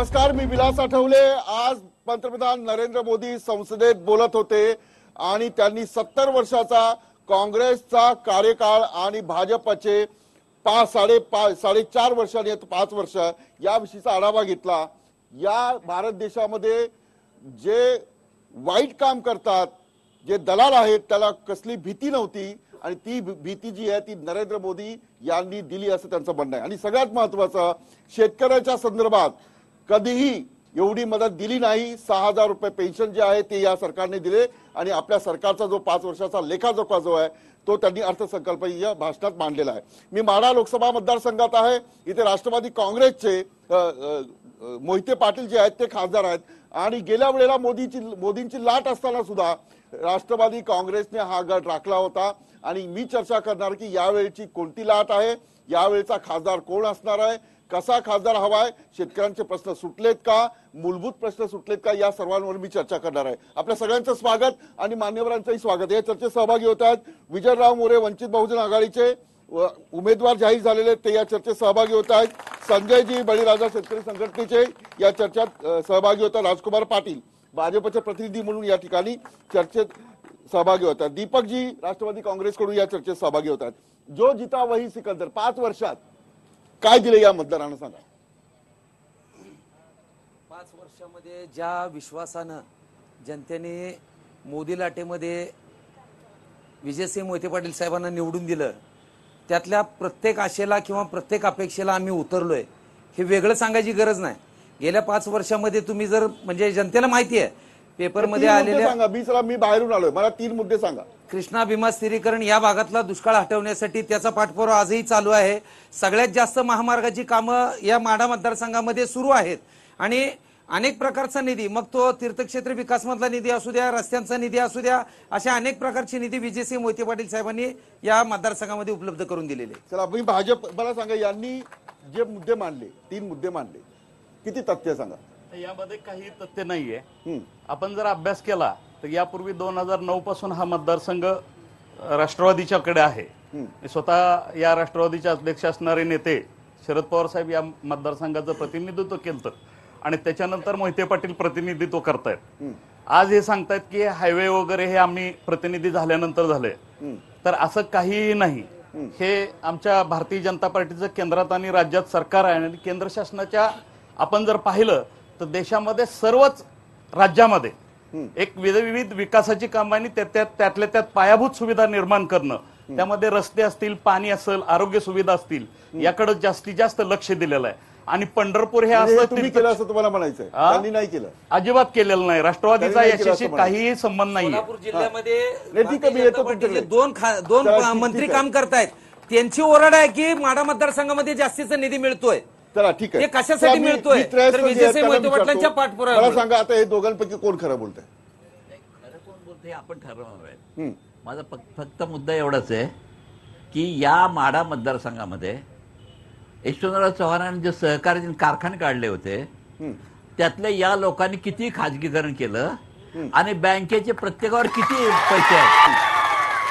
नमस्कार, मी विलास आठवले। आज पंतप्रधान नरेंद्र मोदी संसदेत बोलत होते आणि त्यांनी 70 वर्षाचा काँग्रेसचा कार्यकाळ आणि भाजपचे 4.5 वर्ष आणि 5 वर्ष याविषयीचा आढावा घेतला। या भारत देशामध्ये जे वाईट काम करतात, जे दलाल आहेत, त्याला कसली भीती नव्हती आणि ती भीती जी आहे ती नरेंद्र मोदी यांनी दिली असं त्यांचं म्हणणं आहे। आणि सगळ्यात महत्त्वाचं, शेतकऱ्याच्या संदर्भात कधीही एवढी मदत दिली नाही। 6000 रुपये पेन्शन जे आहे ते या सरकारने दिले आणि आपल्या सरकारचा जो 5 वर्षाचा लेखाजोखा जो आहे तो त्यांनी अर्थसंकल्पीय भाषणात मांडलेला आहे। मी माढा लोकसभा मतदारसंघात आहे। इथे राष्ट्रवादी काँग्रेसचे मोहिते पाटील जे आहेत ते खासदार आहेत आणि गेल्या वेळेला मोदींची लाट असताना सुद्धा राष्ट्रवादी काँग्रेसने हा गट राखला होता। आणि मी चर्चा करणार की यावेळची कोणती लाट आहे, यावेळचा खासदार कोण असणार आहे, कसा खासदार हवाय, शेतकऱ्यांचे प्रश्न सुटलेत का, मूलभूत प्रश्न सुटलेत का, या सर्वांवर मी चर्चा करणार आहे। आपल्या सगळ्यांचं स्वागत आणि मान्यवरांचंही स्वागत। या चर्चेत सहभागी होत आहेत विजयराव मोरे, वंचित बहुजन आघाडीचे उमेदवार जाहीर झालेले, ते या चर्चेत सहभागी होत आहेत। संजयजी बळीराजा शेतकरी संघटनेचे या चर्चेत सहभागी होतात। राजकुमार पाटील भाजपचे प्रतिनिधी म्हणून या ठिकाणी चर्चेत सहभागी होतात। दीपकजी राष्ट्रवादी काँग्रेसकडून या चर्चेत सहभागी होतात। जो जिता वही सिकंदर, 5 वर्षात काय दिले या मतदारांना सांगा। 5 वर्षामध्ये ज्या विश्वासानं जनतेने मोदी लाटेमध्ये विजयसिंह मोहिते पाटील साहेबांना निवडून दिलं, त्यातल्या प्रत्येक आशेला किंवा प्रत्येक अपेक्षेला आम्ही उतरलोय, हे वेगळं सांगायची गरज नाही। गेल्या 5 वर्षामध्ये तुम्ही जर म्हणजे जनतेला माहिती आहे पेपरमध्ये आलेल्या, मी बाहेरून आलोय, मला 3 मुद्दे सांगा। कृष्णा भीमा स्थिरीकरण या भागातला दुष्काळ हटवण्यासाठी त्याचा पाठपुरावा आजही चालू आहे। सगळ्यात जास्त महामार्गाची कामं या माढा मतदारसंघामध्ये सुरू आहेत आणि अनेक प्रकारचा निधी, मग तो तीर्थक्षेत्र विकास मधला निधी असू द्या, रस्त्यांचा निधी असू द्या, अशा अनेक प्रकारची निधी विजयसिंह मोहिते पाटील साहेबांनी या मतदारसंघामध्ये उपलब्ध करून दिलेले। चला, मी भाजप, मला सांगा यांनी जे मुद्दे मांडले, 3 मुद्दे मांडले, किती तथ्य सांगा। यामध्ये काही तथ्य नाहीये। आपण जर अभ्यास केला तर यापूर्वी 2009 पासून हा मतदारसंघ राष्ट्रवादीच्याकडे आहे। स्वतः या राष्ट्रवादीचे अध्यक्ष असणारे नेते शरद पवार साहेब या मतदारसंघाचं प्रतिनिधित्व केलं आणि त्याच्यानंतर मोहिते पाटील प्रतिनिधित्व करतायत। आज हे सांगतायत की हायवे वगैरे हे आम्ही प्रतिनिधी झाल्यानंतर झाले, तर असं काही नाही। हे आमच्या भारतीय जनता पार्टीचं केंद्रात आणि राज्यात सरकार आहे आणि केंद्र शासनाच्या आपण जर पाहिलं तर देशामध्ये सर्वच राज्यामध्ये एक विविध विकासाची कामं आणि त्यातल्या त्यात पायाभूत सुविधा निर्माण करणं, त्यामध्ये रस्ते असतील, पाणी असेल, आरोग्य सुविधा असतील, याकडे जास्तीत जास्त लक्ष दिलेलं आहे। आणि पंढरपूर हे असं तुम्ही केलं असं तुम्हाला म्हणायचंय? त्यांनी नाही केलं, अजिबात केलेलं नाही। राष्ट्रवादीचा याच्याशी काहीही संबंध नाही। सोलापूर जिल्ह्यामध्ये 2 मंत्री काम करतायत, त्यांची ओरड आहे की माढा मतदारसंघामध्ये जास्तीचा निधी मिळतोय। चला ठीक आहे, ते कशासाठी मिळतोय तर विजयसिंह मोहिते पाटलांच्या पाठपुरावा। मला सांगा, आता हे दोघांपैकी कोण खरं बोलतंय? खरं कोण बोलतंय आपण ठरवणार आहे। माझा फक्त मुद्दा एवढाच आहे की या माढा मतदारसंघामध्ये यशवंतराव चव्हाणांनी जे सहकारी कारखाने काढले होते त्यातले या लोकांनी किती खाजगीकरण केलं आणि बँकेचे प्रत्येकावर किती पैसे आहेत?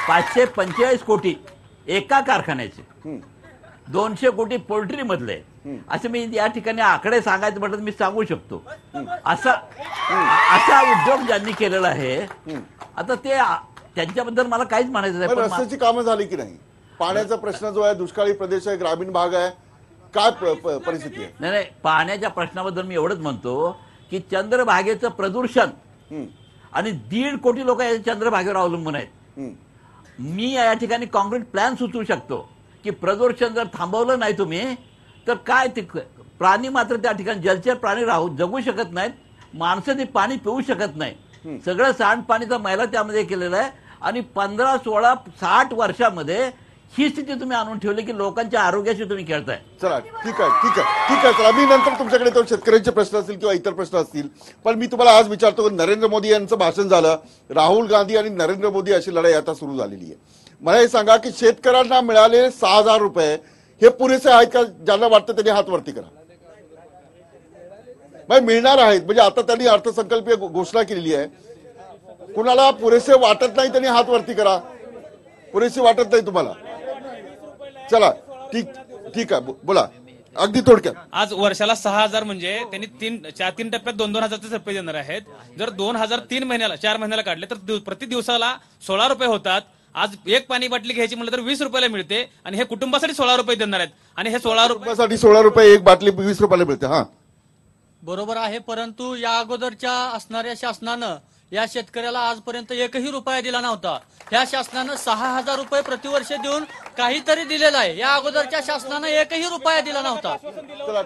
545 कोटी एका कारखान्याचे, 200 कोटी पोल्ट्री मधले, असे मी या ठिकाणी आकडे सांगायचं म्हटलं मी सांगू शकतो। असा उद्योग ज्यांनी केलेला आहे, आता ते त्यांच्याबद्दल मला काहीच म्हणायचं नाही। पण रस्त्याची कामं झाली की नाही? पाण्याचा प्रश्न जो आहे, दुष्काळी प्रदेश आहे, ग्रामीण भाग आहे, काय परिस्थिती आहे? नाही, पाण्याच्या प्रश्नाबद्दल मी एवढंच म्हणतो की चंद्रभागेचं प्रदूषण आणि 1.5 कोटी लोक या चंद्रभागेवर अवलंबून आहेत। मी या ठिकाणी कॉन्क्रीट प्लॅन सुचवू शकतो की प्रदूषण जर थांबवलं नाही तुम्ही तर काय ते प्राणी मात्र त्या ठिकाणी जलचर प्राणी जगू शकत नाहीत, माणसं ते पाणी पिऊ शकत नाही। सगळं सांडपाणीचा मैला त्यामध्ये केलेला आहे आणि 15, 16, 60 वर्षामध्ये ही स्थिती तुम्ही आणून ठेवली की लोकांच्या आरोग्याशी तुम्ही खेळताय। चला ठीक आहे। चला, मी नंतर तुमच्याकडे तो शेतकऱ्यांचे प्रश्न असतील किंवा इतर प्रश्न असतील, पण मी तुम्हाला आज विचारतो, नरेंद्र मोदी यांचं भाषण झालं, राहुल गांधी आणि नरेंद्र मोदी अशी लढाई आता सुरू झालेली आहे। मला हे सांगा की शेतकऱ्यांना मिळालेले 6000 रुपये हे पुरेसे आहेत का? ज्यांना वाटतं त्यांनी हात वरती करा। मिळणार आहेत म्हणजे आता त्यांनी अर्थसंकल्पीय घोषणा केलेली आहे, कुणाला पुरेसे वाटत नाही त्यांनी हात वरती करा। पुरेसे वाटत नाही तुम्हाला? चला ठीक आहे, बोला। अगदी थोडक्यात. आज वर्षाला 6,000 म्हणजे त्यांनी तीन टप्प्यात 2-2 हजारचे रुपये देणार आहेत. जर 2,000 4 महिन्याला काढले तर प्रति दिवसाला 16 रुपये होतात. आज एक पाणी बाटली घ्यायची म्हटलं तर 20 रुपयाला मिळते आणि हे कुटुंबासाठी 16 रुपये देणार आहेत आणि हे 16 रुपयासाठी 16 रुपये एक बाटली 20 रुपयाला मिळते. हा बरोबर आहे, परंतु या अगोदरच्या असणाऱ्या शासनानं या शेतकऱ्याला आजपर्यंत एकही रुपया दिला नव्हता. ह्या शासनानं 6,000 रुपये प्रतिवर्ष देऊन काहीतरी दिलेलं आहे. या अगोदरच्या शासनानं एकही रुपया दिला नव्हता. चला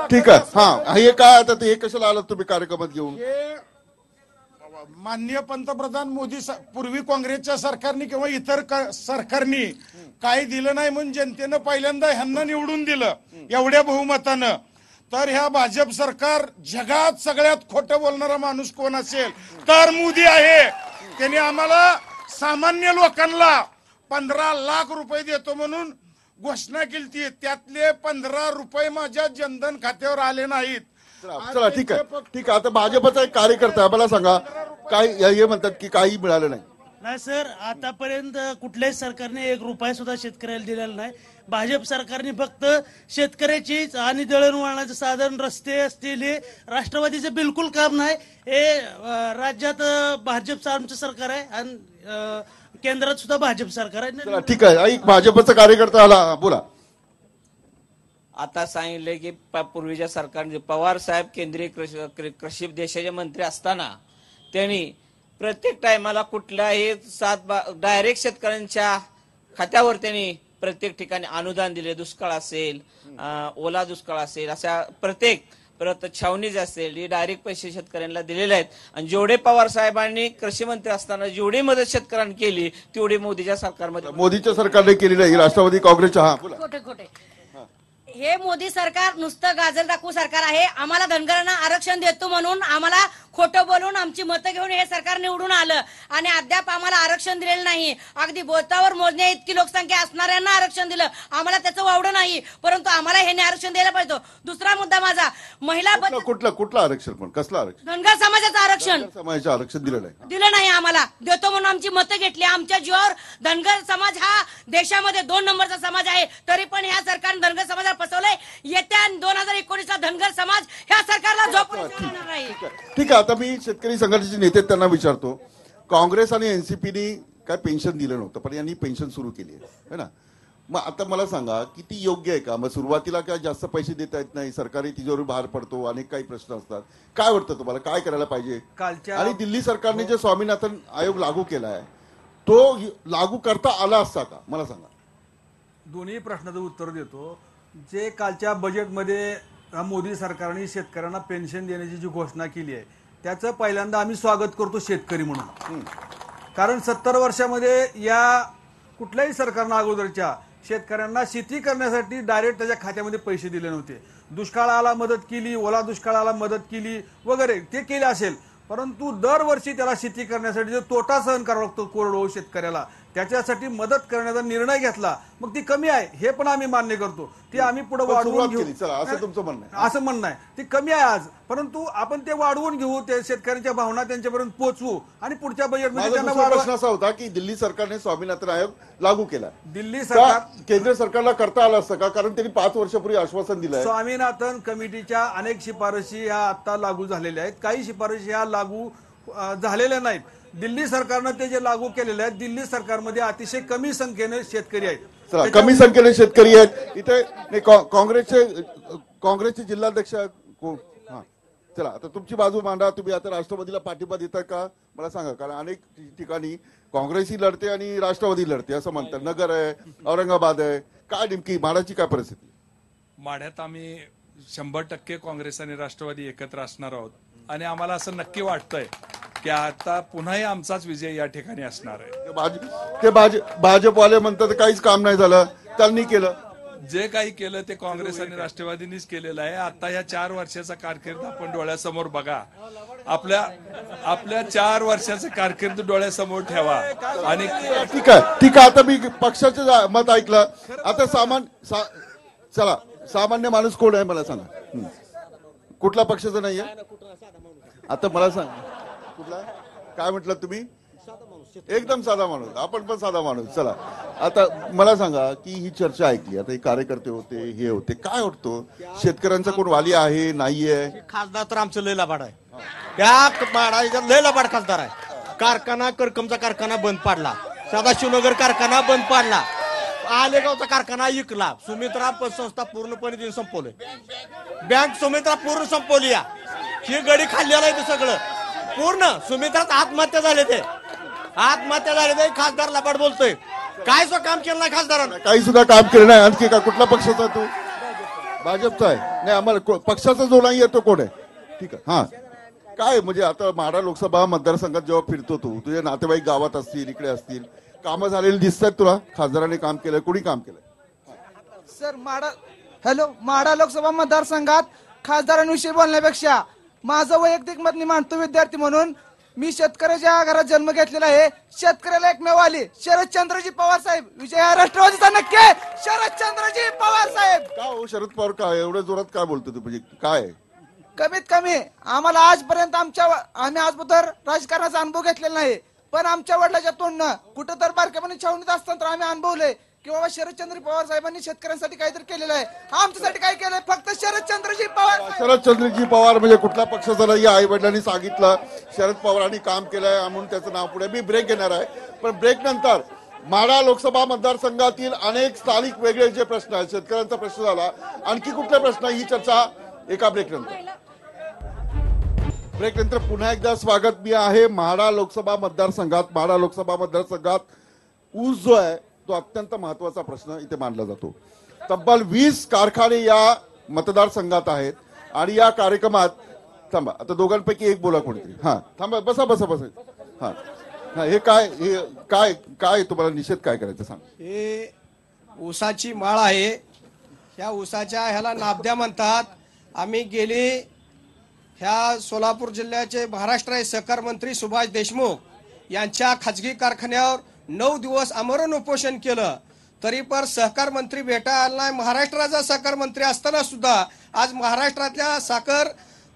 ठीक आहे. हा हे काय आता हे कशाला आलं तुम्ही कार्यक्रमात घेऊन? माननीय पंतप्रधान मोदी पूर्वी काँग्रेसच्या सरकारने किंवा इतर सरकारने काही दिलं नाही म्हणून जनतेनं पहिल्यांदा ह्यांना निवडून दिलं एवढ्या बहुमतानं. तर ह्या भाजप सरकार जगात सगळ्यात खोटं बोलणारा माणूस कोण असेल तर मोदी आहे. त्यांनी आम्हाला सामान्य लोकांना 15 लाख रुपये देतो म्हणून घोषणा केली. त्यातले 15 रुपये माझ्या जनधन खात्यावर आले नाहीत. चला ठीक आहे. आता भाजपचा एक कार्यकर्ता आहे, मला सांगा काय हे म्हणतात की काही मिळालं नाही. नाही सर, आतापर्यंत कुठल्याही सरकारने 1 रुपया सुद्धा शेतकऱ्याला दिलेला नाही. भाजप सरकारने फक्त शेतकऱ्याची आणि दळणवळणाचे साधन रस्ते असतील हे राष्ट्रवादीचे बिलकुल काम नाही. हे राज्यात भाजपचं आमचं सरकार आहे आणि केंद्रात सुद्धा भाजप सरकार आहे. ठीक आहे. एक भाजपचा कार्यकर्ता आला, बोला. आता सांगितले की पूर्वीच्या सरकारने पवार साहेब केंद्रीय कृषी देशाचे मंत्री असताना त्यांनी प्रत्येक टायमाला कुठल्याही डायरेक्ट शेतकऱ्यांच्या खात्यावर त्यांनी प्रत्येक ठिकाणी अनुदान दिले. दुष्काळ असेल, ओला दुष्काळ असेल, अशा प्रत्येक परत छावणीज असेल, हे डायरेक्ट पैसे शेतकऱ्यांना दिलेले आहेत. आणि जेवढे पवार साहेबांनी कृषी मंत्री असताना जेवढी मदत शेतकऱ्यांना केली तेवढी मोदीच्या सरकारने केलेली आहे. राष्ट्रवादी काँग्रेसच्या. हा खोटे हे मोदी सरकार नुसतं गाजर दाखवू सरकार आहे. आम्हाला धनगरांना आरक्षण देतो म्हणून आम्हाला खोटं बोलून आमची मतं घेऊन हे सरकार निवडून आलं आणि अद्याप आम्हाला आरक्षण दिलेलं नाही. अगदी बोटावर मोजण्या इतकी लोकसंख्या असणाऱ्यांना आरक्षण दिलं, आम्हाला त्याचं वावडं नाही, परंतु आम्हाला हे आरक्षण द्यायला पाहिजे. दुसरा मुद्दा माझा महिला कुठलं आरक्षण, पण कसलं आरक्षण? धनगर समाजाचं आरक्षण. समाजाचं आरक्षण दिलं नाही आम्हाला. देतो म्हणून आमची मतं घेतली. आमच्या जीवावर धनगर समाज हा देशामध्ये 2 नंबरचा समाज आहे, तरी पण ह्या सरकारने धनगर समाजाला फसवलंय. येत्या 2019ला धनगर समाज ह्या सरकारला झोपून नाही. ठीक आहे. आता मी शेतकरी संघटनेचे नेते त्यांना विचारतो, काँग्रेस आणि एनसीपीनी काय पेन्शन दिलं नव्हतं पण यांनी पेन्शन सुरू केली आहे ना. मग आता मला सांगा किती योग्य आहे का? मग सुरुवातीला काय जास्त पैसे देता येत नाही, सरकारी तिजोरी बाहेर पडतो, अनेक काही प्रश्न असतात. काय वाटतं तुम्हाला, काय करायला पाहिजे? आणि दिल्ली सरकारने जे स्वामीनाथन आयोग लागू केला आहे तो लागू करता आला असता का, मला सांगा. दोन्ही प्रश्नाचं उत्तर देतो. जे कालच्या बजेटमध्ये मोदी सरकारने शेतकऱ्यांना पेन्शन देण्याची जी घोषणा केली आहे त्याचं पहिल्यांदा आम्ही स्वागत करतो शेतकरी म्हणून. कारण 70 वर्षामध्ये या कुठल्याही सरकारनं अगोदरच्या शेतकऱ्यांना शेती करण्यासाठी डायरेक्ट त्याच्या खात्यामध्ये पैसे दिले नव्हते. दुष्काळाला मदत केली, ओला दुष्काळाला मदत केली वगैरे ते केले असेल, परंतु दरवर्षी त्याला शेती करण्यासाठी जो तोटा सहन करावा लागतो कोरडवाहू शेतकऱ्याला, त्याच्यासाठी मदत करण्याचा निर्णय घेतला. मग ती कमी आहे हे पण आम्ही मान्य करतो. ती आम्ही पुढे वाढवून घेऊ असं तुमचं म्हणणं आहे? असं म्हणणं आहे. ती कमी आहे आज, परंतु आपण ते वाढवून घेऊ, ते शेतकऱ्यांच्या भावना त्यांच्यापर्यंत पोहोचवू आणि पुढच्या बजेटमध्ये त्यांना प्रश्न असा होता की दिल्ली सरकारने स्वामीनाथन आयोग लागू केला. दिल्ली सरकार केंद्र सरकारला करता आलं असतं का? कारण त्यांनी 5 वर्षापूर्वी आश्वासन दिलं. स्वामीनाथन कमिटीच्या अनेक शिफारशी ह्या आता लागू झालेल्या आहेत, काही शिफारशी ह्या लागू झालेल्या नाहीत. दिल्ली सरकारनं ते जे लागू केलेले आहेत, दिल्ली सरकारमध्ये अतिशय कमी संख्येने शेतकरी आहेत. कमी संख्येने शेतकरी आहेत इथे. काँग्रेसचे जिल्हाध्यक्ष कोण? हा चला, आता तुमची बाजू मांडा. तुम्ही आता राष्ट्रवादीला पाठिंबा देता का मला सांगा. कारण अनेक ठिकाणी काँग्रेसही लढते आणि राष्ट्रवादी लढते असं म्हणतात. नगर आहे, औरंगाबाद आहे, काय नेमकी माडाची काय परिस्थिती? माढ्यात आम्ही 100% काँग्रेस आणि राष्ट्रवादी एकत्र असणार आहोत आणि आम्हाला असं नक्की वाटतंय की आता पुन्हाही आमचाच विजय या ठिकाणी असणार आहे. भाजपवाले म्हणतात काहीच काम नाही झालं, त्यांनी केलं. जे काही केलं ते काँग्रेस आणि राष्ट्रवादीनीच केलेलं आहे. आता या 4 वर्षाचा कारकीर्द आपण डोळ्यासमोर बघा. आपल्या 4 वर्षाचा कारकीर्द डोळ्यासमोर ठेवा. आणि ठीक आहे. आता मी पक्षाचं मत ऐकलं. आता चला, सामान्य माणूस कोण आहे मला सांगा. कुठला पक्षाचा नाहीये? आता मला सांग कुठला, काय म्हटलं तुम्ही? एकदम साधा माणूस. आपण पण साधा माणूस. चला आता मला सांगा की ही चर्चा ऐकली, आता हे कार्यकर्ते होते, हे होते, काय वाटतं शेतकऱ्यांचा कोण वाली आहे नाहीये? खासदार तर आमचं लय लबाड आहे. त्या माडाचा लय लबाड खासदार आहे. कारखाना करकमचा कारखाना बंद पाडला, सदाशिवनगर कारखाना बंद पाडला, आलेगावचा कारखाना विकला, सुमित्रा पतसंस्था पूर्णपणे देऊन संपवले, बँक सुमित्रा पूर्ण संपवली. ही गडी खाल्लेला आहे सगळं पूर्ण. सुमित्राच आत्महत्या झाले, ते आत्महत्या झाले, ते खासदार लबाड बोलतोय. काय सो काम केलं नाही खासदारानं, काही सुद्धा काम केलं नाही. आणखी का कुठल्या पक्षाचा तू? भाजपचा आहे? नाही, आम्हाला पक्षाचा जो नाही तो कोण आहे? ठीक आहे. हा, काय म्हणजे आता माढा लोकसभा मतदारसंघात जेव्हा फिरतो तू, तुझे नातेवाईक गावात असतील, इकडे असतील, कामं झालेली दिसतात तुला? खासदाराने काम केलंय, कोणी काम केलंय? सर माढा लोकसभा मतदारसंघात खासदारांविषयी बोलण्यापेक्षा माझं वैयक्तिक मत मी मांडतो विद्यार्थी म्हणून. मी शेतकऱ्याच्या घरात जन्म घेतलेला आहे. शेतकऱ्याला एकमेव आली शरदचंद्रजी पवार साहेब. विजय हा राष्ट्रवादीचा नक्की आहे. शरदचंद्रजी पवार साहेब. का हो शरद पवार काय एवढ्या जोरात काय बोलतो तू? म्हणजे काय कमीत कमी आम्हाला आजपर्यंत आम्ही आजबद्दल राजकारणाचा अनुभव घेतलेला नाही, पण आमच्या वडिलाच्या तोंडनं कुठं तर बारक्यापणे छावणीत असताना तर आम्ही अनुभवलंय की बाबा शरदचंद्र पवार साहेबांनी शेतकऱ्यांसाठी काहीतरी केलेलं आहे. आमच्यासाठी काय केलंय? फक्त शरदचंद्रजी पवार. शरदचंद्रजी पवार म्हणजे कुठल्या पक्षाचा नाही? आई वडिलांनी सांगितलं शरद पवारांनी काम केलंय म्हणून त्याचं नाव पुढे. मी ब्रेक घेणार आहे, पण ब्रेक नंतर माढा लोकसभा मतदारसंघातील अनेक स्थानिक वेगळे जे प्रश्न आहेत, शेतकऱ्यांचा प्रश्न झाला, आणखी कुठले प्रश्न, ही चर्चा एका ब्रेक नंतर. ब्रेक नंतर पुन्हा एकदा स्वागत. मी आहे माढा लोकसभा मतदारसंघात. माढा लोकसभा मतदारसंघात ऊस जो आहे तो अत्यंत महत्वाचा प्रश्न इथे मांडला जातो. तब्बल 20 कारखाने या मतदारसंघात आहेत आणि या कार्यक्रमात थांबा, आता दोघांपैकी एक बोला कोणतरी. हा थांबा, बसा बसा बसा. हा हा, हे काय तुम्हाला निषेध काय करायचं सांग? हे ऊसाची माळ आहे. ह्या ऊसाच्या ह्याला नाबद्या म्हणतात. आम्ही गेली ह्या सोलापूर जिल्ह्याचे महाराष्ट्र सहकार मंत्री सुभाष देशमुख यांच्या खाजगी कारखान्यावर 9 दिवस आमरण उपोषण केलं, तरी पण सहकार मंत्री भेटायला नाही. महाराष्ट्राचा सहकार मंत्री असताना सुद्धा आज महाराष्ट्रातल्या साखर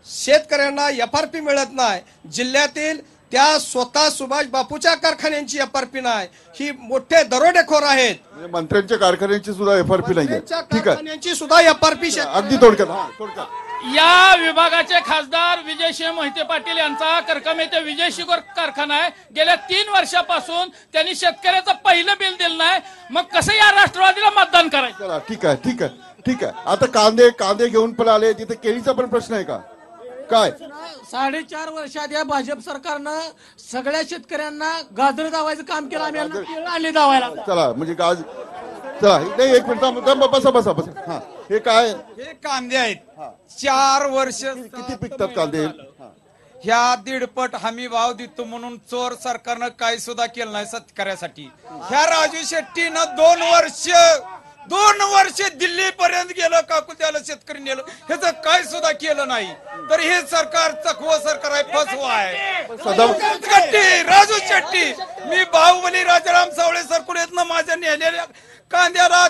शेतकऱ्यांना FRP मिळत नाही. जिल्ह्यातील त्या स्वतः सुभाष बापूच्या कारखान्यांची FRP नाही. ही मोठे दरोडेखोर आहेत. म्हणजे मंत्र्यांच्या कारखान्यांची सुद्धा FRP नाही आहे. ठीक आहे, कारखान्यांची सुद्धा FRP. अगदी थोडक्यात. या विभागाचे खासदार विजयसिंह मोहिते पाटील यांचा करकम येथे विजय शुगर कारखाना आहे. गेल्या 3 वर्षापासून त्यांनी शेतकऱ्याचं पहिलं बिल दिलं नाही. मग कसं या राष्ट्रवादीला मतदान करायचं? चला, ठीक आहे ठीक आहे ठीक आहे. आता कांदे घेऊन पण आले. तिथे केळीचा पण प्रश्न आहे का काय? 4.5 वर्षात या भाजप सरकारनं सगळ्या शेतकऱ्यांना गाजर दावायचं काम केलं. आम्ही यांना केळं आणली दावायला. चला म्हणजे चला नाही, एक मिनिट बसा बसा बसा. हा, हे काय? हे कांदे आहेत. 4 वर्ष किती पिकतात कांदे? ह्या 1.5 हमी भाव देतो म्हणून चोर सरकारनं काही सुद्धा केलं नाही शेतकऱ्यासाठी. ह्या राजू शेट्टीनं 2 वर्ष दिल्ली पर्यंत गेलं, काकू त्याला शेतकरी नेलं, ह्याचं काय सुद्धा केलं नाही. तर हे सरकार चकवं सरकार आहे, फसवं आहे. राजू शेट्टी, मी बाहुबली राजाराम सावळे सरकुलेतनं माझ्या नेलेल्या कांद्याला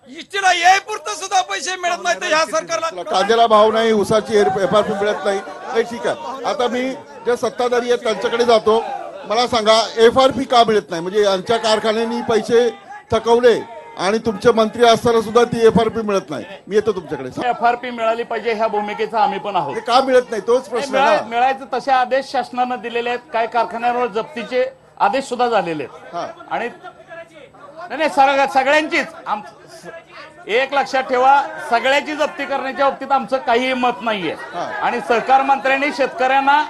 इष्टीला यायपुरतं सुद्धा पैसे मिळत नाही. तर ह्या सरकारला कांद्याला भाव नाही, ऊसाची FRP मिळत नाही. ठीक आहे, आता मी जे सत्ताधारी आहेत त्यांच्याकडे जातो. मला सांगा FRP का मिळत नाही? म्हणजे यांच्या कारखान्यांनी पैसे थकवले आणि तुमचे मंत्री असताना सुद्धा ती FRP मिळत नाही. मी येतो तुमच्याकडे. FRP मिळाली पाहिजे ह्या भूमिकेचा आम्ही पण आहोत. का मिळत नाही तोच प्रश्न आहे. मिळायचं तसे आदेश शासनानं दिलेले आहेत. काही कारखान्यांवर जप्तीचे आदेश सुद्धा झालेले आहेत. आणि नाही सगळ्यांचीच एक लक्षात ठेवा, सगळ्याची जप्ती करण्याच्या बाबतीत आमचं काही मत नाहीये. आणि सहकार मंत्र्यांनी शेतकऱ्यांना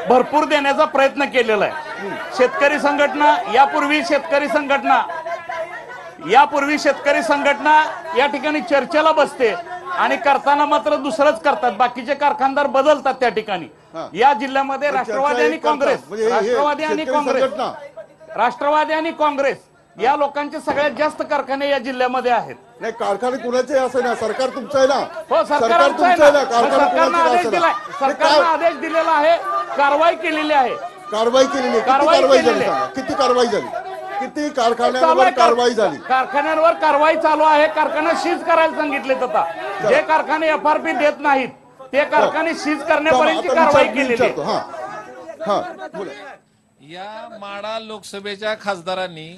भरपूर देण्याचा प्रयत्न केलेला आहे. शेतकरी संघटना या ठिकाणी चर्चेला बसते आणि करताना मात्र दुसरंच करतात. बाकीचे कारखानदार बदलतात त्या ठिकाणी. या जिल्ह्यामध्ये राष्ट्रवादी आणि काँग्रेस या लोकांचे सगळ्यात जास्त कारखाने या जिल्ह्यामध्ये आहेत. नाही, कारखाने कुणाचे असं ना, सरकार तुमचं आहे ना. हो, सरकार तुमचं आहे ना. सरकारनं आदेश दिलाय, सरकारनं आदेश दिलेला आहे, कारवाई केलेली आहे. किती कारवाई झाली? किती कारखान्यांवर कारवाई झाली? कारखान्यांवर कारवाई चालू आहे. कारखाना सीज करायला सांगितलेत. आता जे कारखाने FRP देत नाहीत ते कारखाने सीज करण्यापर्यंत कारवाई केलेली आहे. या माढा लोकसभेच्या खासदारांनी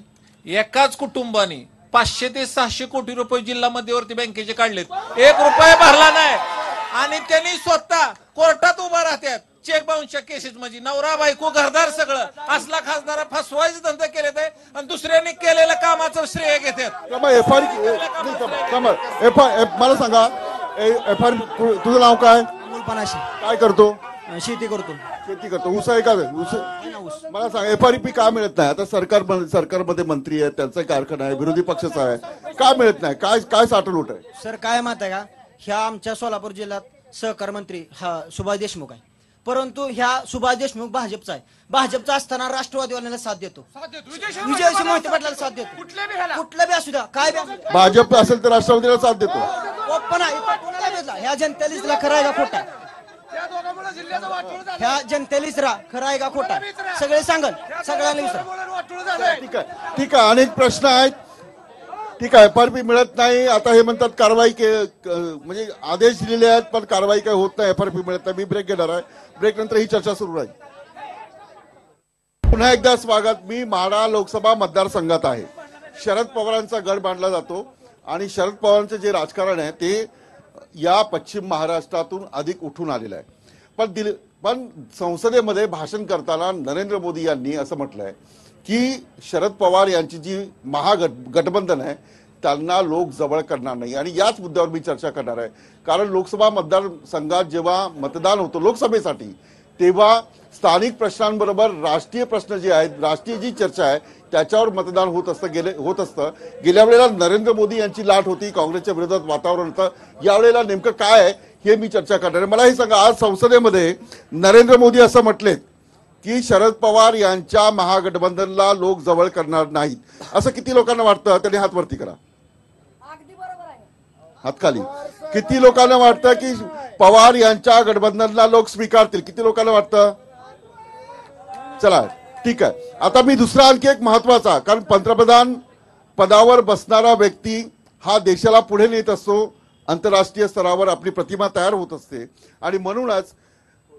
एकाच कुटुंबाने 500 ते 600 कोटी रुपये जिल्हा मध्यवर्ती बँकेचे काढलेत, 1 रुपया भरला नाही आणि त्यांनी स्वतः कोर्टात उभा राहतात चेक बाउन्सच्या केसेस मध्ये. नवरा बायको घरदार सगळं असला खासदार फसवायचे धंदे केले ते आणि दुसऱ्यांनी केलेल्या कामाचं श्रेय घेतात. मला सांगा, तुझं नाव काय? काय करतो? शेती करतो. शेती करतो. ऊस आहे का? ऊस. मला सांगा, FRP का मिळत नाही? आता सरकारमध्ये मंत्री आहेत, त्यांचा कारखाना आहे, विरोधी पक्षाचा आहे, का मिळत नाही? काय साठवणूक आहे? सर काय माहित आहे का, ह्या आमच्या सोलापूर जिल्ह्यात सहकार मंत्री हा सुभाष देशमुख आहे, परंतु ह्या सुभाष देशमुख भाजपचा आहे. भाजपचा असताना राष्ट्रवादीवाल्यांना साथ देतो, विजय मोहिते पाटलाला साथ देतो, कुठलं बी असू द्या, काय बी. भाजप असेल तर राष्ट्रवादीला साथ देतो. पण कोणाला भेटला? ह्या जनतेला खरं आहे का खोटा? ह्या जनतेला खरं आहे का खोटा? सगळे सांगल, सगळ्यांना विचारा. ठीक आहे, अनेक प्रश्न आहेत. ठीक आहे, FRP मिळत नाही. आता हे म्हणतात कारवाई म्हणजे आदेश दिलेले आहेत पण कारवाई काही होत नाही, FRP मिळत नाही. मी ब्रेक घेणार आहे. ब्रेक नंतर ही चर्चा सुरू राहील. पुन्हा एकदा स्वागत. मी माढा लोकसभा मतदारसंघात आहे. शरद पवारांचा गड मांडला जातो आणि शरद पवारांचं जे राजकारण आहे ते या पश्चिम महाराष्ट्रातून अधिक उठून आलेलं आहे. पण संसदेमध्ये भाषण करताना नरेंद्र मोदी यांनी असं म्हटलंय की शरद पवार यांची जी महागठबंधन आहे त्यांना लोक जवळ करणार नाही. आणि याच मुद्द्यावर मी चर्चा करणार आहे. कारण लोकसभा मतदारसंघात जेव्हा मतदान होतं लोकसभेसाठी, तेव्हा स्थानिक प्रश्नांबरोबर राष्ट्रीय प्रश्न जे आहेत, राष्ट्रीय जी चर्चा आहे त्याच्यावर मतदान होत असतं. गेल्या वेळेला नरेंद्र मोदी यांची लाट होती, काँग्रेसच्या विरोधात वातावरण होतं. यावेळेला नेमकं काय आहे हे मी चर्चा करणार आहे. मला हे सांगा, आज संसदेमध्ये नरेंद्र मोदी असं म्हटलेत की शरद पवार यांच्या महागठबंधनला लोक जवळ करणार नाहीत. असं किती लोकांना वाटतं? त्यांनी हात वरती करा, हात खाली. किती लोकांना वाटतं की पवार यांच्या गठबंधनला लोक स्वीकारतील? किती लोकांना वाटतं? चला ठीक आहे. आता मी दुसरा आणखी एक महत्वाचा, कारण पंतप्रधान पदावर बसणारा व्यक्ती हा देशाला पुढे नेत असतो, आंतरराष्ट्रीय स्तरावर आपली प्रतिमा तयार होत असते. आणि म्हणूनच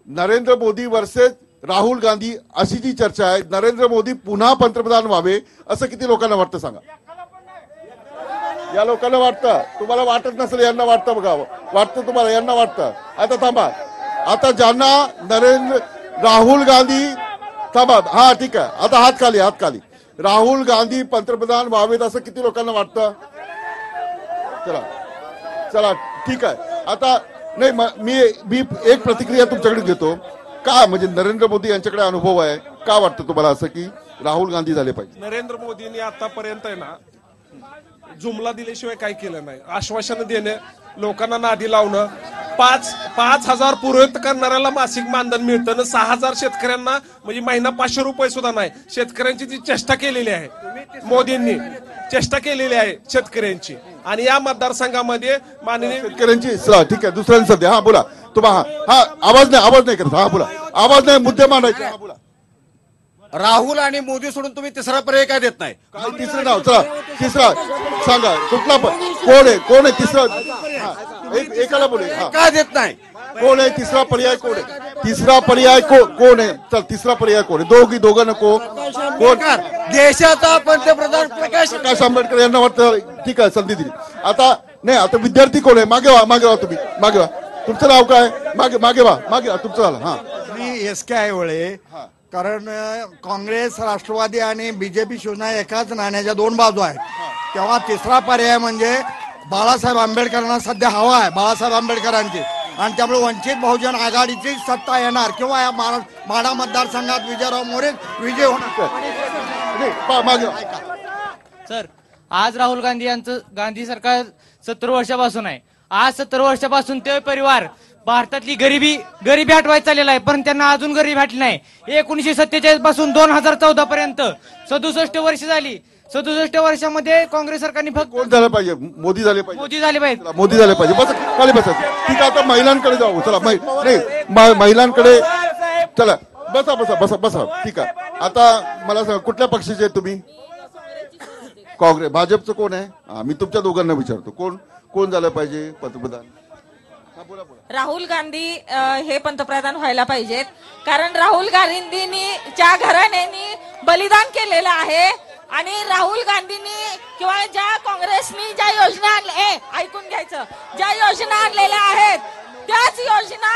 नरेंद्र मोदी वर्सेस राहुल गांधी अशी जी चर्चा आहे, नरेंद्र मोदी पुन्हा पंतप्रधान व्हावे असं किती लोकांना वाटतं सांगा? या लोकांना वाटतं? तुम्हाला वाटत नसेल, यांना वाटतं बघा, वाटतं तुम्हाला, यांना वाटतं. आता थांबा, आता ज्यांना राहुल गांधी, थांबा, हा ठीक आहे, आता हात खाली, हात खाली. राहुल गांधी पंतप्रधान व्हावेत असं किती लोकांना वाटतं? चला चला ठीक आहे. आता नाही, मी एक प्रतिक्रिया तुमच्याकडे घेतो. का म्हणजे नरेंद्र मोदी यांच्याकडे अनुभव आहे, का वाटतं तुम्हाला असं की राहुल गांधी झाले पाहिजे? नरेंद्र मोदींनी आतापर्यंत आहे ना जुमला दिल्याशिवाय काय केलं नाही. आश्वासन देणे, लोकांना नादी लावणं, 5,000 पूर्वत करणाऱ्याला मासिक मानधन मिळतं ना, 6,000 शेतकऱ्यांना म्हणजे महिना 500 रुपये सुद्धा नाही. शेतकऱ्यांची जी चेष्टा केलेली आहे, मोदींनी चेष्टा केलेली आहे शेतकऱ्यांची. आणि या मतदारसंघामध्ये माननीय शेतकऱ्यांची, ठीक आहे, दुसऱ्यांनी सध्या, हा बोला तुम्हा, हा आवाज नाही करत, हा बोला, आवाज नाही, मुद्दे मांडायचे, हा बोला. राहुल आणि मोदी सोडून तुम्ही तिसरा पर्याय काय देत नाही? तिसरं नाव, चला तिसरा सांगा, कुठला कोण आहे तिसरा? एकाला बोले, काय देत नाही? कोण आहे तिसरा पर्याय? कोण आहे तिसरा पर्याय? कोण आहे? चल तिसरा पर्याय कोण आहे? दोघं नको. कोण? देशाचा पंतप्रधान प्रकाश आंबेडकर यांना वाटतं. ठीक आहे, संधी दिली. आता नाही, आता विद्यार्थी कोण आहे? मागे व्हा तुम्ही, मागे व्हा. तुमचं नाव काय? मागे व्हा तुमचं झालं. हा, मी SK आयवळे. कारण काँग्रेस, राष्ट्रवादी आणि BJP शिवसेना एकाच नाण्याच्या दोन बाजू आहेत. तेव्हा तिसरा पर्याय म्हणजे बाळासाहेब आंबेडकरांना सध्या हवा आहे, बाळासाहेब आंबेडकरांची. आणि त्यामुळे वंचित बहुजन आघाडीची सत्ता येणार किंवा या माढा मतदारसंघात विजयराव मोरे विजय होणार. सर, आज राहुल गांधी यांचं गांधी सरकार 70 वर्षापासून आहे. आज 70 वर्षापासून ते परिवार भारतातली गरिबी हटवायला चाललेला आहे, पण त्यांना अजून गरिबी हटली नाही. 1947 पासून 2014 पर्यंत 67 वर्ष झाली. 67 वर्षामध्ये काँग्रेस सरकारने फक्त कोण झालं पाहिजे? मोदी झाले पाहिजे. मोदी झाले पाहिजे. बस खाली बसा. ठीक आहे, आता महिलांकडे जाऊ. चला, महिलांकडे चला, बसा. ठीक आहे, आता मला सांगा, कुठल्या पक्षाचे आहे तुम्ही? काँग्रेस. भाजपचं कोण आहे? मी तुमच्या दोघांना विचारतो, कोण झालं पाहिजे पंतप्रधान? राहुल गांधी हे पंतप्रधान व्हायला पाहिजेत. कारण राहुल गांधींनी च्या घराण्यानी बलिदान केलेलं आहे. आणि राहुल गांधींनी किंवा ज्या काँग्रेसनी ज्या योजना ऐकून घ्यायचं, ज्या योजना आणलेल्या आहेत त्याच योजना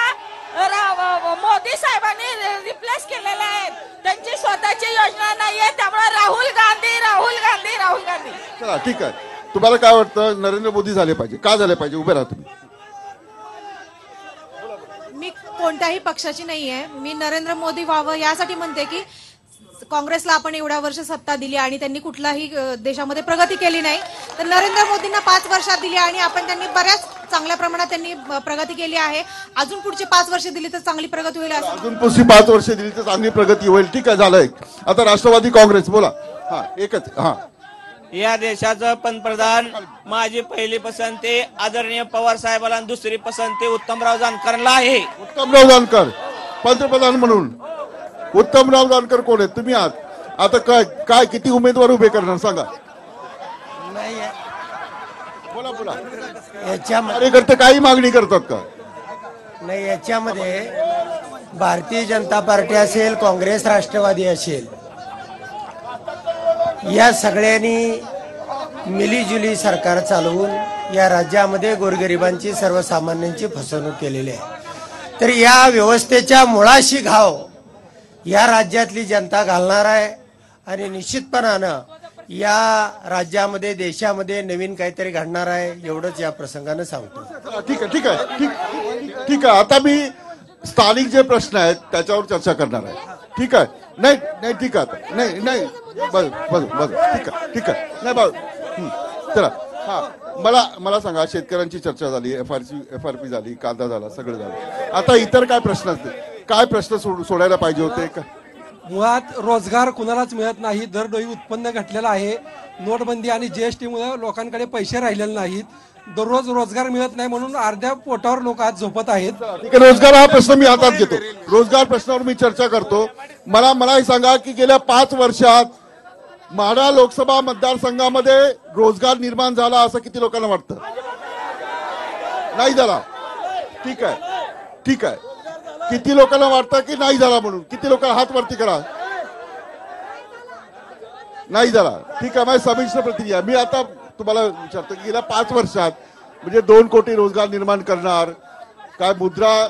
मोदी साहेबांनी रिप्लेस केलेल्या आहेत. त्यांची स्वतःची योजना नाहीये. त्यामुळे राहुल गांधी राहुल गांधी राहुल गांधी. चला ठीक आहे, तुम्हाला काय वाटतं नरेंद्र मोदी झाले पाहिजे, का झाले पाहिजे? उभे राहा तुम्ही. मी कोणत्याही पक्षाची नाहीये. मी नरेंद्र मोदी व्हावं यासाठी म्हणते की काँग्रेसला आपण एवढ्या वर्ष सत्ता दिली आणि त्यांनी कुठलाही देशामध्ये प्रगती केली नाही. तर नरेंद्र मोदींना 5 वर्षात दिली आणि त्यांनी बऱ्याच चांगल्या प्रमाणात त्यांनी प्रगती केली आहे. अजून पुढची 5 वर्ष दिली तर चांगली प्रगती होईल. अजून पुढची 5 वर्ष दिली तर चांगली प्रगती होईल. ठीक आहे, झालंय. आता राष्ट्रवादी काँग्रेस बोला. हा एकच. हा, या देशाचं पंतप्रधान माझी पहिली पसंती आदरणीय पवार साहेबांना, दुसरी पसंती उत्तमराव जानकरला आहे. उत्तमराव जानकर पंतप्रधान म्हणून. उत्तमराव जानकर कोण आहेत? तुम्ही आहात. आता काय काय किती उमेदवार उभे करणार सांगा? बोला बोला. कार्यकर्ते काही मागणी करतात का? नाही, याच्यामध्ये भारतीय जनता पार्टी असेल, काँग्रेस, राष्ट्रवादी असेल, या सगळ्यांनी मिलीजुली सरकार चालवून या राज्यामध्ये गोरगरिबांची, सर्वसामान्यांची फसवणूक केलेली आहे. तर या व्यवस्थेच्या मुळाशी घाव या राज्यातली जनता घालणार आहे आणि निश्चितपणानं या राज्यामध्ये, देशामध्ये नवीन काहीतरी घडणार आहे, एवढंच या प्रसंगानं सांगतो. ठीक आहे ठीक आहे ठीक आहे. आता मी स्थानिक जे प्रश्न आहेत त्याच्यावर चर्चा करणार आहे. ठीक आहे. नाही नाही ठीक आहे. नाही नाही बस बस बस ठीक आहे नाही बस. चला. हा, मला सांगा, शेतकऱ्यांची चर्चा झाली, FRP झाली, कांदा झाला, सगळं झालं. आता इतर काय प्रश्न असतील? काय प्रश्न सोडायला पाहिजे होते का? मुळात रोजगार कुणालाच मिळत नाही. दरडोई उत्पन्न घटलेलं आहे. नोटबंदी आणि GST मुळे लोकांकडे पैसे राहिलेले नाहीत. दररोज रोजगार मिळत नाही म्हणून अर्ध्या पोटावर लोक आज झोपत आहेत. ठीक आहे, रोजगार हा प्रश्न मी हातात घेतो. रोजगार प्रश्नावर मी चर्चा करतो. मला हे सांगा की गेल्या 5 वर्षात माढा लोकसभा मतदारसंघामध्ये रोजगार निर्माण झाला असं किती लोकांना वाटतं? नाही झाला. ठीक आहे. किती लोकांना वाटतं की नाही झाला म्हणून? किती लोकांना हात वरती करा. नाही झाला. ठीक आहे, माझी संमिश्र प्रतिक्रिया. मी आता तुम्हाला विचारतो की गेल्या 5 वर्षात म्हणजे 2 कोटी रोजगार निर्माण करणार, काय मुद्रा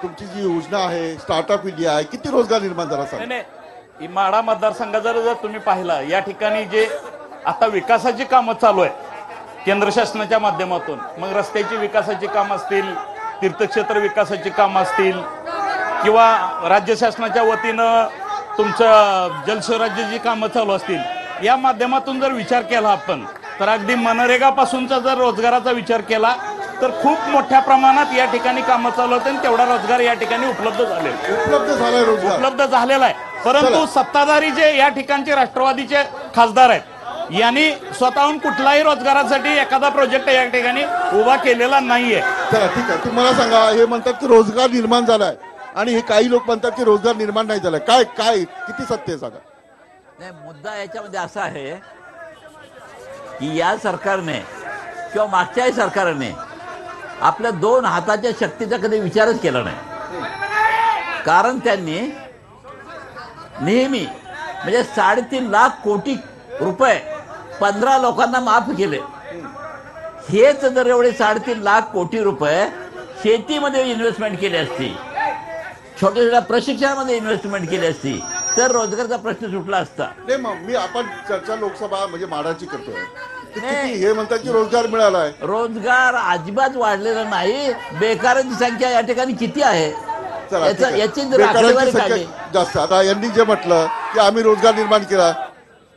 तुमची जी योजना आहे, स्टार्टअप इंडिया आहे, किती रोजगार निर्माण झाला सांग? नाही, माढा मतदारसंघात जर तुम्ही पाहिला, या ठिकाणी जे आता विकासाची कामं चालू आहे केंद्र शासनाच्या माध्यमातून, मग रस्त्याची विकासाची कामं असतील, तीर्थक्षेत्र विकासाची कामं असतील, किंवा राज्य शासनाच्या वतीनं तुमचं जलस्वराज्याची कामं चालू असतील, या माध्यमातून जर विचार केला आपण, तर अगदी मनरेगापासूनचा जर रोजगाराचा विचार केला तर खूप मोठ्या प्रमाणात या ठिकाणी कामं चालू होते आणि तेवढा रोजगार या ठिकाणी उपलब्ध झालेला आहे. परंतु सत्ताधारी जे या ठिकाणचे राष्ट्रवादीचे खासदार आहेत, यांनी स्वतःहून कुठलाही रोजगारासाठी एखादा प्रोजेक्ट या ठिकाणी उभा केलेला नाहीये. चला ठीक आहे, तुम्हाला सांगा, हे म्हणतात की रोजगार निर्माण झालाय आणि हे काही लोक म्हणतात की रोजगार निर्माण नाही झालाय. काय काय किती सत्य आहे सांगा? नाही, मुद्दा याच्यामध्ये असा आहे की या सरकारने किंवा मागच्याही सरकारने आपल्या 2 हाताच्या शक्तीचा कधी विचारच केला नाही. कारण त्यांनी नेहमी म्हणजे 3.5 लाख कोटी रुपये 15 लोकांना माफ केले. हेच जर एवढे 3.5 लाख कोटी रुपये शेतीमध्ये इन्व्हेस्टमेंट केली असती, छोट्या छोट्या प्रशिक्षणामध्ये इन्व्हेस्टमेंट केली असती, तर रोजगारचा प्रश्न सुटला असता. नाही, मग मी आपण चर्चा लोकसभा म्हणजे माढाची करतोय. हे म्हणतात की रोजगार मिळालाय. रोजगार अजिबात वाढलेला नाही. बेकारांची संख्या या ठिकाणी किती आहे याची जर आकडेवारी काढली जास्त. आता यांनी जे म्हटलं की आम्ही रोजगार निर्माण केला.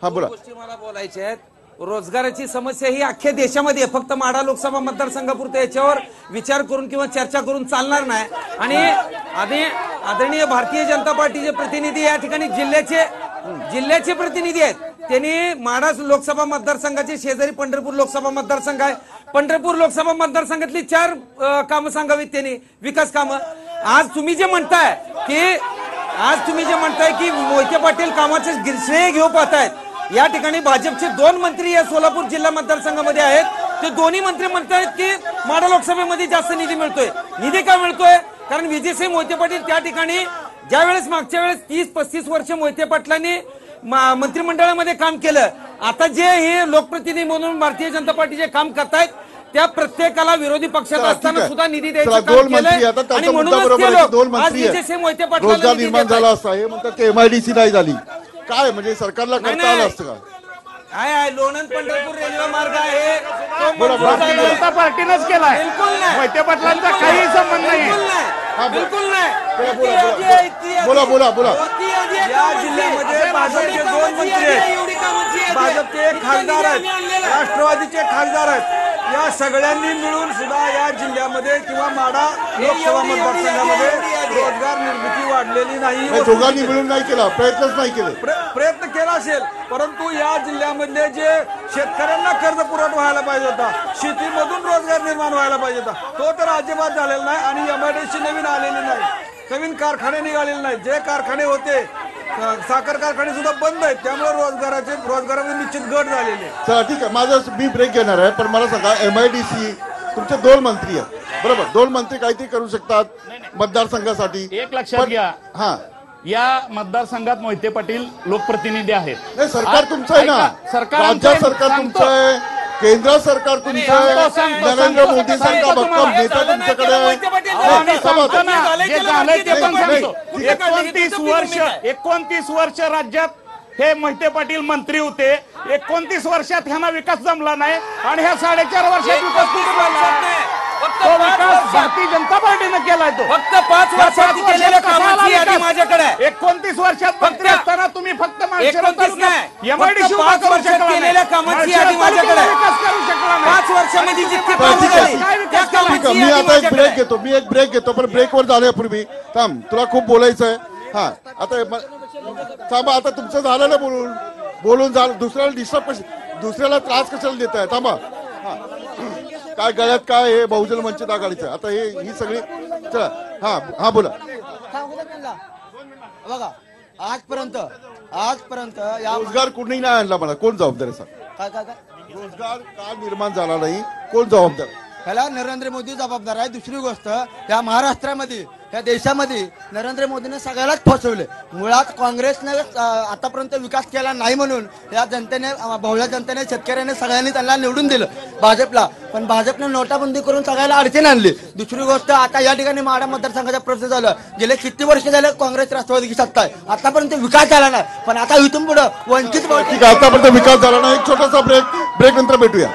हा बोला. मला बोलायचे आहेत. रोजगाराची समस्या ही अख्ख्या देशामध्ये, फक्त माढा लोकसभा मतदारसंघापुरतं याच्यावर विचार करून किंवा चर्चा करून चालणार नाही. आणि आदरणीय भारतीय जनता पार्टीचे प्रतिनिधी या ठिकाणी जिल्ह्याचे प्रतिनिधी आहेत. त्यांनी माढा लोकसभा मतदारसंघाचे शेजारी पंढरपूर लोकसभा मतदारसंघ आहे. पंढरपूर लोकसभा मतदारसंघातली 4 कामं सांगावीत त्यांनी, विकास कामं. आज तुम्ही जे म्हणताय की मोहिते पाटील कामाचे श्रेय घेऊ पाहतायत, या ठिकाणी भाजपचे 2 मंत्री या सोलापूर जिल्हा मतदारसंघामध्ये आहेत. ते दोन्ही मंत्री म्हणतायत की माढा लोकसभेमध्ये जास्त निधी मिळतोय. निधी का मिळतोय? कारण विजयसिंह मोहिते पाटील त्या ठिकाणी ज्या वेळेस मागच्या वेळेस 30-35 वर्ष मोहिते पाटलांनी मंत्रिमंडळामध्ये काम केलं आता जे हे लोकप्रतिनिधी म्हणून भारतीय जनता पार्टीचे काम करतायत त्या प्रत्येकाला विरोधी पक्षात चला, ठीक असताना आहे. सुद्धा निधी चला, द्यायचं दोन काम मंत्री केलंय आता आणि त्यांचा मुद्दा म्हणूनच बरोबर ते आहे की दोन लोक आज मंत्री विजयसिंह मोहिते पाटलांना रोजगार निधी निर्माण देत आहेत. झाला असता हे म्हणतात की MIDC नाही झाली काय म्हणजे सरकारला करता आलं असतं का काय आहे लोणंद पंढरपूर रेल्वे मार्ग आहे तो बोला, बोला, मंजूर बोला. जनता पार्टीनंच केलाय. बिलकुल नाही मोहिते पाटलांचा बिलकुल काही नाही. संबंध नाही. बिलकुल नाही हा, बोला. बिलकुल नाही बोला, बोला, ती यादी आहे, ती यादी. बोला, बोला, बोला. ती यादी आहे या कामाची. जिल्ह्यामध्ये भाजपचे एवढी दोन कामाची मंत्री यादी आहे, आहेत. एवढी कामाची यादी आहे. भाजपचे इतका खासदार निधी आहेत आम्ही आणलेला आहे. राष्ट्रवादीचे खासदार आहेत या सगळ्यांनी मिळून सुद्धा या जिल्ह्यामध्ये किंवा माढा लोकसभा मतदारसंघामध्ये रोजगार निर्मिती वाढलेली नाही नाही, दोघांनी मिळून नाही केला प्रयत्नच नाही केले प्रयत्न केला असेल परंतु या जिल्ह्यामधले जे शेतकऱ्यांना कर्ज पुरवठा व्हायला पाहिजे होता शेतीमधून रोजगार निर्माण व्हायला पाहिजे होता तो तर अजिबात झालेला नाही आणि MIDC नवीन आलेली नाही नवीन कारखाने निघालेले नाही जे कारखाने होते साखर कारखाने सुद्धा बंद आहेत त्यामुळे रोजगारामध्ये निश्चित घट झालेली आहे चला ठीक आहे माझा मी ब्रेक घेणार आहे पण मला सांगा MIDC तुमचे दोन मंत्री आहेत बरोबर दोन मंत्री काहीतरी करू शकतात मतदारसंघासाठी एक लक्षात घ्या हा या मतदारसंघात मोहिते पाटील लोकप्रतिनिधी आहेत. नाही सरकार तुमचं आहे ना ऐका, सरकार राज्य आमचं आहे, सरकार सांगतो. तुमचं आहे केंद्र सरकार तुमचं आहे नरेंद्र मोदींसारखा भक्कम नेता तुमच्याकडे आहे. आम्ही सांगतो ना, नाही, जे झालंय ते पण नाही, सांगतो. ठीक आहे. 29 वर्ष राज्यात हे मोहिते पाटील मंत्री होते 29 वर्षात ह्यांना विकास जमला नाही आणि ह्या 4.5 वर्षात विकास कुठे झाला? तो विकास भारतीय जनता पार्टीनं केलाय तो फक्त 5 वर्षात केलेल्या कामाची यादी माझ्याकडे आहे 29 वर्षात मंत्री असताना तुम्ही फक्त 29 नाही MIDC फक्त 5 वर्षात केलेल्या कामाची यादी माझ्याकडे आहे. विकास करू शकला नाही 5 वर्षामध्ये जितकी बरं, कामं ठीक आहे. झाली त्या ठीक आहे कामाची मी यादी आता एक माझ्याकडे ब्रेक आहे. घेतो मी एक ब्रेक घेतो पण ब्रेकवर जाण्यापूर्वी थांब तुला खूप बोलायचं आहे हा आता थांबा आता तुमचं झालं ना बोलून झालं दुसऱ्याला डिस्टर्ब दुसऱ्याला त्रास कशाला देत आहे थांबा हा काय गळ्यात काय हे बहुजन वंचित आघाडीचं आता हे ही सगळी चला हा हा बोला बघा आजपर्यंत या रोजगार कोणी नाही आणला मला कोण जबाबदार आहे सर काय रोजगार का निर्माण झाला नाही कोण जबाबदार ह्याला नरेंद्र मोदी जबाबदार आहे दुसरी गोष्ट या महाराष्ट्रामध्ये या देशामध्ये नरेंद्र मोदीने सगळ्यालाच फसवले मुळात काँग्रेसने आतापर्यंत विकास केला नाही म्हणून या जनतेने बहुल्या जनतेने शेतकऱ्याने सगळ्यांनी त्यांना निवडून दिलं भाजपला पण भाजपने नोटाबंदी करून सगळ्याला अडचण आणली दुसरी गोष्ट आता या ठिकाणी माढा मतदारसंघाचा प्रश्न झाला गेले किती वर्ष झाले काँग्रेस राष्ट्रवादीची सत्ता आहे आतापर्यंत विकास झाला नाही पण आता इथून पुढे वंचित ठीक आहे आतापर्यंत विकास झाला नाही एक छोटासा ब्रेक नंतर भेटूया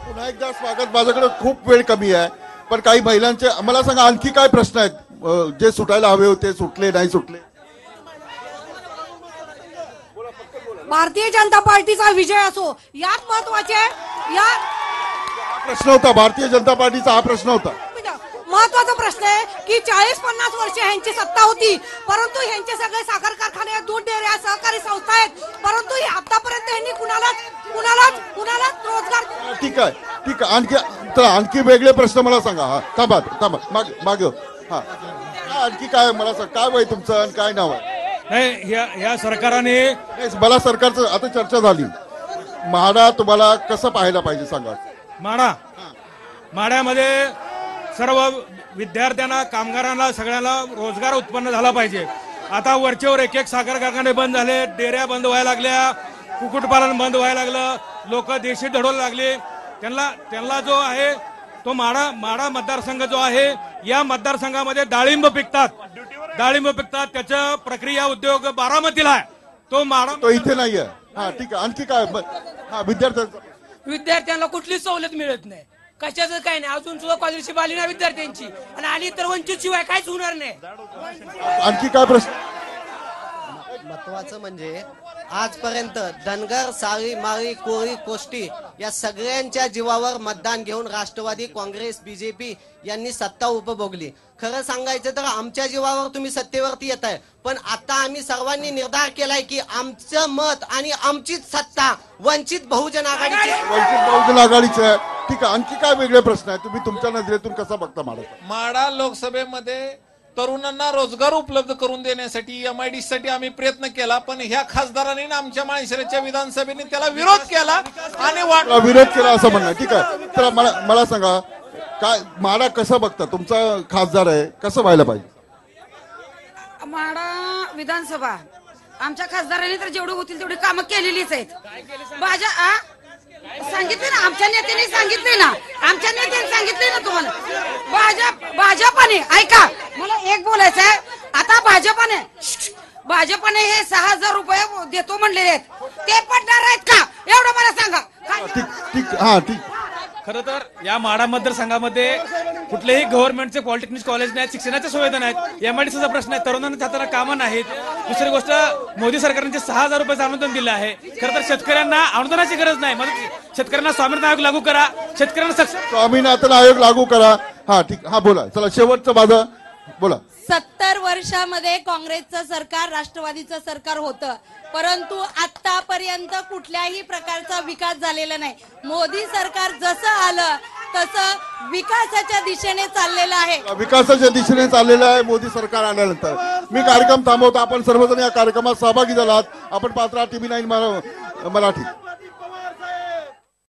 पुन्हा एकदा स्वागत माझ्याकडे खूप वेळ कमी आहे पण काही महिलांचे मला सांगा आणखी काय प्रश्न आहेत जे सुटायला हवे होते सुटले नाही सुटले भारतीय जनता पार्टीचा विजय असो यात महत्वाचे या प्रश्न होता भारतीय जनता पार्टीचा हा प्रश्न होता महत्वाचा प्रश्न आहे की 40-50 वर्ष ह्यांची सत्ता होती परंतु ह्यांचे सगळे साखर कारखाने दूध डेअऱ्या सहकारी संस्था आहेत परंतु आतापर्यंत ह्यांनी कुणालाच रोजगार ठीक आहे आणखी वेगळे प्रश्न मला सांगा हा थांबा मागे हा आणखी काय मला सांग काय वय तुमचं आणि काय नाव आहे नाही या सरकारने मला सरकारचं आता चर्चा झाली म्हाडा तुम्हाला कसं पाहायला पाहिजे सांगा माढ्यामध्ये सर्व विद्यार्थ्यांना कामगारांना सगळ्यांना रोजगार उत्पन्न झाला पाहिजे आता वरचेवर एक साखर कारखाने बंद झाले डेऱ्या बंद व्हायला लागल्या कुक्कुटपालन बंद व्हायला लागलं लोक देशी धडवू लागले त्यांना जो आहे तो माढा मतदारसंघ जो आहे या मतदारसंघामध्ये डाळिंब पिकतात त्याचं प्रक्रिया उद्योग बारामतीला आहे तो इथे नाहीये हा ठीक आहे आणखी काय हा विद्यार्थ्यांना कुठलीच सवलत मिळत नाही कशाचं काय नाही अजून सुद्धा स्कॉलरशिप आली नाही विद्यार्थ्यांची आणि आली तर वंचित शिवाय काहीच होणार नाही आणखी काय प्रश्न महत्वाचं म्हणजे आजपर्यंत धनगर साळी माळी कोळी कोष्टी या सगळ्यांच्या जीवावर मतदान घेऊन राष्ट्रवादी काँग्रेस बीजेपी यांनी सत्ता उपभोगली खरं सांगायचं तर आमच्या जीवावर तुम्ही सत्तेवरती येत आहे पण आता आम्ही सर्वांनी निर्धार केलाय की आमचं मत आणि आमचीच सत्ता वंचित बहुजन आघाडीचे ठीक आहे आणखी काय वेगळे प्रश्न आहे तुम्ही तुमच्या नजरेतून कसा बघता माढा लोकसभेमध्ये तरुणांना रोजगार उपलब्ध करून देण्यासाठी MIDC साठी आम्ही प्रयत्न केला पण ह्या खासदारांनी आमच्या माळशिरसच्या विधानसभेने त्याला विरोध केला आणि विरोध केला असं म्हणणं ठीक आहे तर मला सांगा काय माढा कसं बघता तुमचा खासदार आहे कसं व्हायला पाहिजे माढा विधानसभा आमच्या खासदारांनी तर जेवढे होतील तेवढी कामं केलेलीच आहेत. सांगितले ना आमच्या नेत्यांनी, सांगितले ना आमच्या नेत्यांनी, सांगितले ना तुम्हाला. भाजपाने ऐका, मला एक बोलायचं आहे. आता भाजपाने हे 6,000 रुपये देतो म्हणलेले आहेत, ते पडणार आहेत का एवढं मला सांगा. ठीक. खरं तर या माढा मतदारसंघामध्ये कुठलेही गव्हर्नमेंटचे पॉलिटेक्निक कॉलेज नाहीत, शिक्षणाच्या सुविधा नाहीत, एमआयडीसीचा प्रश्न आहे, तरुणांना जाताना कामं नाहीत. दुसरी गोष्ट, मोदी सरकारने 6,000 रुपयाचं अनुदान दिलं आहे. खरं तर शेतकऱ्यांना अनुदानाची गरज नाही, शेतकऱ्यांना स्वामीनाथन आयोग लागू करा, शेतकऱ्यांना स्वामीनाथन आयोग लागू करा. हा ठीक, हा बोला. चला शेवटचं माझं बोला. 70 वर्षामध्ये काँग्रेसचं सरकार, राष्ट्रवादीचं सरकार होतं, परंतु आतापर्यंत कुठल्याही प्रकारचा विकास झालेला नाही. मोदी सरकार जसं आलं तसं विकासाच्या दिशेने चाललेलं आहे. विकासाच्या दिशेने चाललेलं आहे मोदी सरकार आल्यानंतर. मी कार्यक्रम थांबवतो. आपण सर्वजण या कार्यक्रमात सहभागी झालात. आपण पाहत राहा TV9 मराठी.